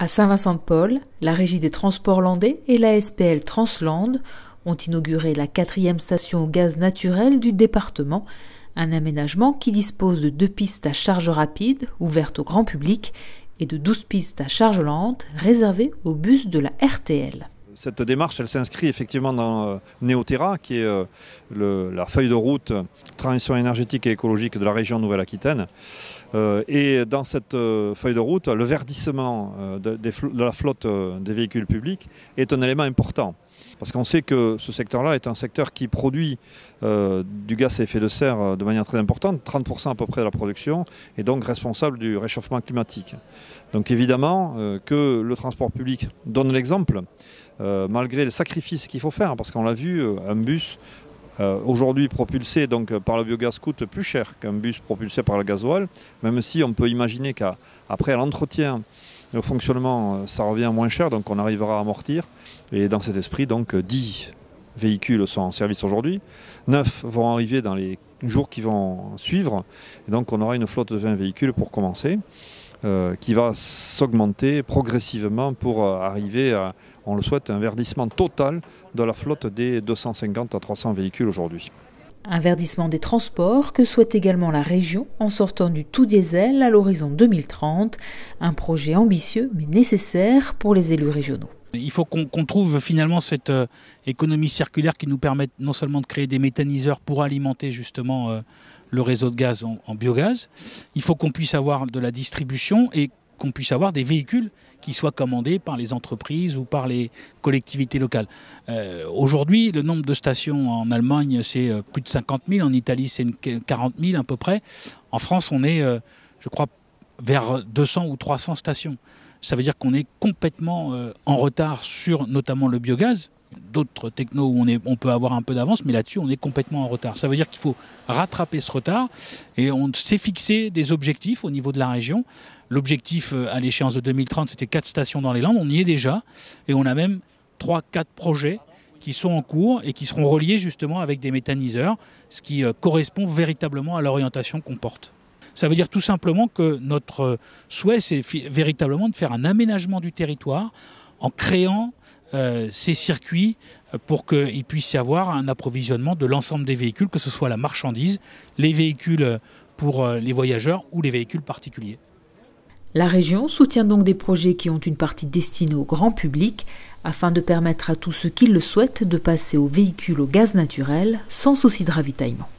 À Saint-Vincent-de-Paul, la Régie des Transports landais et la SPL Transland ont inauguré la 4e station au gaz naturel du département, un aménagement qui dispose de 2 pistes à charge rapide ouvertes au grand public et de 12 pistes à charge lente réservées aux bus de la RTL. Cette démarche, elle s'inscrit effectivement dans Néoterra, qui est la feuille de route transition énergétique et écologique de la région Nouvelle-Aquitaine. Et dans cette feuille de route, le verdissement de la flotte des véhicules publics est un élément important. Parce qu'on sait que ce secteur-là est un secteur qui produit du gaz à effet de serre de manière très importante, 30% à peu près de la production, et donc responsable du réchauffement climatique. Donc évidemment que le transport public donne l'exemple, malgré les sacrifices qu'il faut faire, parce qu'on l'a vu, un bus aujourd'hui propulsé donc, par le biogaz coûte plus cher qu'un bus propulsé par le gasoil, même si on peut imaginer qu'après l'entretien, le fonctionnement, ça revient moins cher, donc on arrivera à amortir. Et dans cet esprit, donc 10 véhicules sont en service aujourd'hui, 9 vont arriver dans les jours qui vont suivre, et donc on aura une flotte de 20 véhicules pour commencer, qui va s'augmenter progressivement pour arriver à, on le souhaite, un verdissement total de la flotte des 250 à 300 véhicules aujourd'hui. Un verdissement des transports que souhaite également la région en sortant du tout diesel à l'horizon 2030, un projet ambitieux mais nécessaire pour les élus régionaux. Il faut qu'on trouve finalement cette économie circulaire qui nous permette non seulement de créer des méthaniseurs pour alimenter justement le réseau de gaz en biogaz, il faut qu'on puisse avoir de la distribution et qu'on puisse avoir des véhicules qui soient commandés par les entreprises ou par les collectivités locales. Aujourd'hui, le nombre de stations en Allemagne, c'est plus de 50 000. En Italie, c'est 40 000 à peu près. En France, on est, je crois, vers 200 ou 300 stations. Ça veut dire qu'on est complètement en retard sur notamment le biogaz. D'autres technos où on peut avoir un peu d'avance, mais là-dessus, on est complètement en retard. Ça veut dire qu'il faut rattraper ce retard et on s'est fixé des objectifs au niveau de la région. L'objectif à l'échéance de 2030, c'était 4 stations dans les Landes. On y est déjà et on a même 3-4 projets qui sont en cours et qui seront reliés justement avec des méthaniseurs, ce qui correspond véritablement à l'orientation qu'on porte. Ça veut dire tout simplement que notre souhait, c'est véritablement de faire un aménagement du territoire en créant ces circuits pour qu'il puisse y avoir un approvisionnement de l'ensemble des véhicules, que ce soit la marchandise, les véhicules pour les voyageurs ou les véhicules particuliers. La région soutient donc des projets qui ont une partie destinée au grand public afin de permettre à tous ceux qui le souhaitent de passer aux véhicules au gaz naturel sans souci de ravitaillement.